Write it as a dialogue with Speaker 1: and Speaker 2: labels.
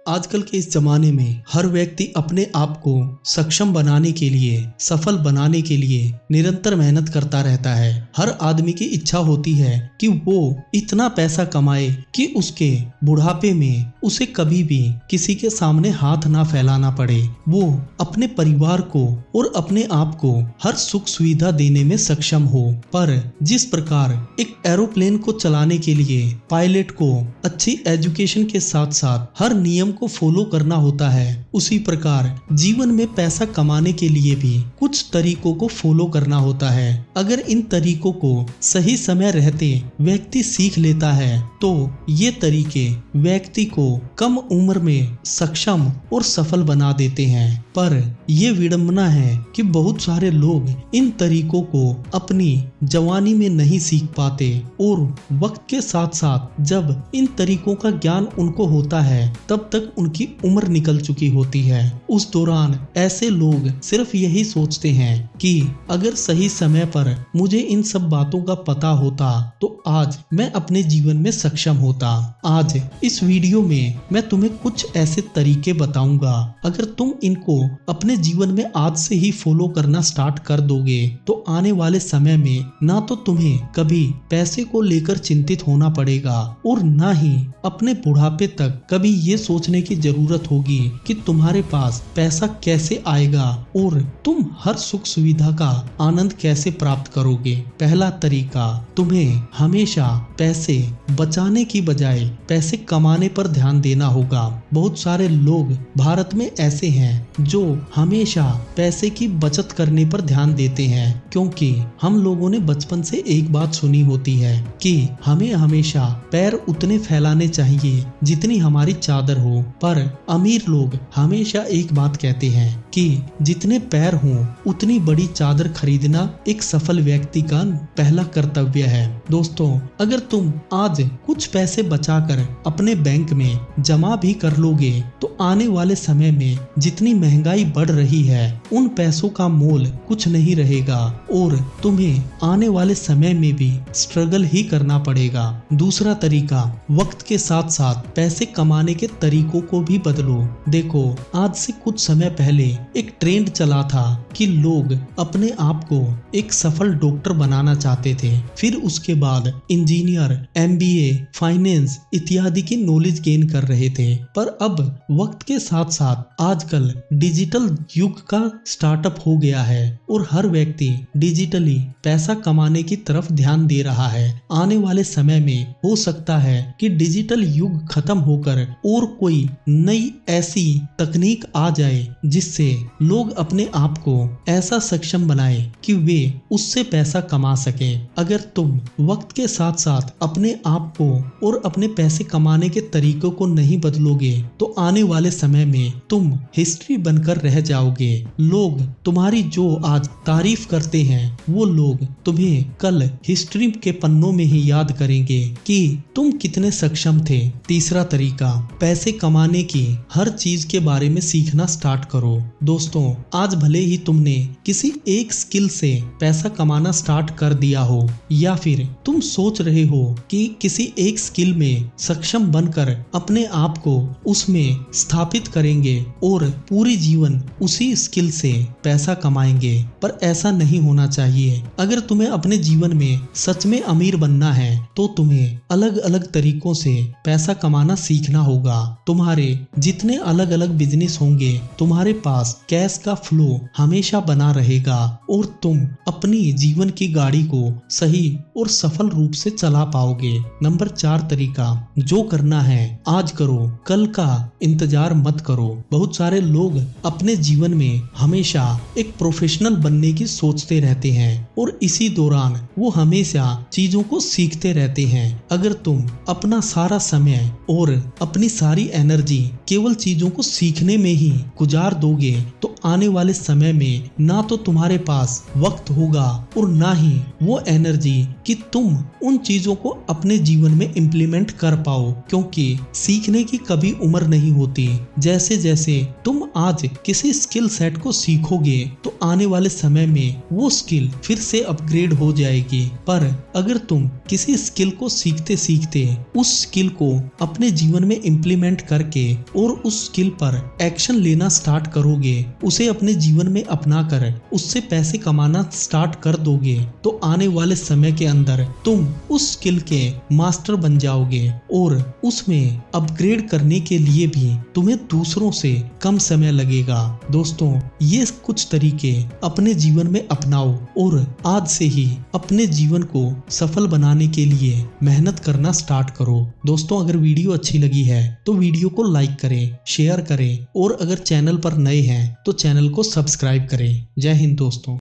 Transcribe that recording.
Speaker 1: आजकल के इस जमाने में हर व्यक्ति अपने आप को सक्षम बनाने के लिए, सफल बनाने के लिए निरंतर मेहनत करता रहता है। हर आदमी की इच्छा होती है कि वो इतना पैसा कमाए कि उसके बुढ़ापे में उसे कभी भी किसी के सामने हाथ ना फैलाना पड़े। वो अपने परिवार को और अपने आप को हर सुख सुविधा देने में सक्षम हो। पर जिस प्रकार एक एरोप्लेन को चलाने के लिए पायलट को अच्छी एजुकेशन के साथ साथ हर नियम को फॉलो करना होता है, उसी प्रकार जीवन में पैसा कमाने के लिए भी कुछ तरीकों को फॉलो करना होता है। अगर इन तरीकों को सही समय रहते व्यक्ति सीख लेता है तो ये तरीके व्यक्ति को कम उम्र में सक्षम और सफल बना देते हैं। पर यह विडंबना है कि बहुत सारे लोग इन तरीकों को अपनी जवानी में नहीं सीख पाते और वक्त के साथ साथ जब इन तरीकों का ज्ञान उनको होता है तब तक उनकी उम्र निकल चुकी होती है। उस दौरान ऐसे लोग सिर्फ यही सोचते हैं कि अगर सही समय पर मुझे इन सब बातों का पता होता तो आज मैं अपने जीवन में सक्षम होता। आज इस वीडियो में मैं तुम्हें कुछ ऐसे तरीके बताऊंगा, अगर तुम इनको अपने जीवन में आज से ही फॉलो करना स्टार्ट कर दोगे तो आने वाले समय में ना तो तुम्हें कभी पैसे को लेकर चिंतित होना पड़ेगा और ना ही अपने बुढ़ापे तक कभी ये सोचने की जरूरत होगी कि तुम्हारे पास पैसा कैसे आएगा और तुम हर सुख सुविधा का आनंद कैसे प्राप्त करोगे। पहला तरीका, तुम्हें हमेशा पैसे बचाने की बजाय पैसे कमाने पर ध्यान देना होगा। बहुत सारे लोग भारत में ऐसे हैं जो हमेशा पैसे की बचत करने पर ध्यान देते हैं, क्योंकि हम लोगों ने बचपन से एक बात सुनी होती है कि हमें हमेशा पैर उतने फैलाने चाहिए जितनी हमारी चादर हो। पर अमीर लोग हमेशा एक बात कहते हैं कि जितने पैर हों उतनी बड़ी चादर खरीदना एक सफल व्यक्ति का पहला कर्तव्य है। दोस्तों, अगर तुम आज कुछ पैसे बचाकर अपने बैंक में जमा भी कर लोगे तो आने वाले समय में जितनी महंगाई बढ़ रही है उन पैसों का मोल कुछ नहीं रहेगा और तुम्हें आने वाले समय में भी स्ट्रगल ही करना पड़ेगा। दूसरा तरीका, वक्त के साथ साथ पैसे कमाने के तरीकों को भी बदलो। देखो, आज से कुछ समय पहले एक ट्रेंड चला था कि लोग अपने आप को एक सफल डॉक्टर बनाना चाहते थे, फिर उसके बाद इंजीनियर, MBA, फाइनेंस इत्यादि की नॉलेज गेन कर रहे थे। पर अब वक्त के साथ साथ आजकल डिजिटल युग का स्टार्टअप हो गया है और हर व्यक्ति डिजिटली पैसा कमाने की तरफ ध्यान दे रहा है। आने वाले समय में हो सकता है कि डिजिटल युग खत्म होकर और कोई नई ऐसी तकनीक आ जाए जिससे लोग अपने आप को ऐसा सक्षम बनाए कि वे उससे पैसा कमा सके। अगर तुम वक्त के साथ साथ अपने आप को और अपने पैसे कमाने के तरीकों को नहीं बदलोगे तो आने वाले समय में तुम हिस्ट्री बनकर रह जाओगे। लोग तुम्हारी जो आज तारीफ करते हैं वो लोग तुम्हें कल हिस्ट्री के पन्नों में ही याद करेंगे कि तुम कितने सक्षम थे। तीसरा तरीका, पैसे कमाने की हर चीज के बारे में सीखना स्टार्ट करो। दोस्तों, आज भले ही तुमने किसी एक स्किल से पैसा कमाना स्टार्ट कर दिया हो या फिर तुम सोच रहे हो कि किसी एक स्किल में सक्षम बनकर अपने आप को उसमें स्थापित करेंगे और पूरी जीवन उसी स्किल से पैसा कमाएंगे, पर ऐसा नहीं होना चाहिए। अगर तुम्हें अपने जीवन में सच में अमीर बनना है तो तुम्हें अलग अलग तरीकों से पैसा कमाना सीखना होगा। तुम्हारे जितने अलग अलग बिजनेस होंगे तुम्हारे पास कैश का फ्लो हमेशा बना रहेगा और तुम अपनी जीवन की गाड़ी को सही और सफल रूप से चला पाओगे। नंबर 4 तरीका, जो करना है आज करो, कल का इंतजार मत करो। बहुत सारे लोग अपने जीवन में हमेशा एक प्रोफेशनल बनने की सोचते रहते हैं और इसी दौरान वो हमेशा चीजों को सीखते रहते हैं। अगर तुम अपना सारा समय और अपनी सारी एनर्जी केवल चीजों को सीखने में ही गुजार दोगे तो आने वाले समय में ना तो तुम्हारे पास वक्त होगा और ना ही वो एनर्जी कि तुम उन चीजों को अपने जीवन में इम्प्लीमेंट कर पाओ, क्योंकि सीखने की कभी उम्र नहीं होती। जैसे जैसे तुम आज किसी स्किल सेट को सीखोगे तो आने वाले समय में वो स्किल फिर से अपग्रेड हो जाएगी। पर अगर तुम किसी स्किल को सीखते सीखते उस स्किल को अपने जीवन में इम्प्लीमेंट करके और उस स्किल पर एक्शन लेना स्टार्ट करोगे, उसे अपने जीवन में अपना कर उससे पैसे कमाना स्टार्ट कर दोगे, तो आने वाले समय के अंदर तुम उस स्किल के मास्टर बन जाओगे और उसमें अपग्रेड करने के लिए भी तुम्हें दूसरों से कम समय लगेगा। दोस्तों, ये कुछ तरीके अपने जीवन में अपनाओ और आज से ही अपने जीवन को सफल बनाने के लिए मेहनत करना स्टार्ट करो। दोस्तों, अगर वीडियो अच्छी लगी है तो वीडियो को लाइक करें, शेयर करें और अगर चैनल पर नए हैं तो चैनल को सब्सक्राइब करें। जय हिंद दोस्तों।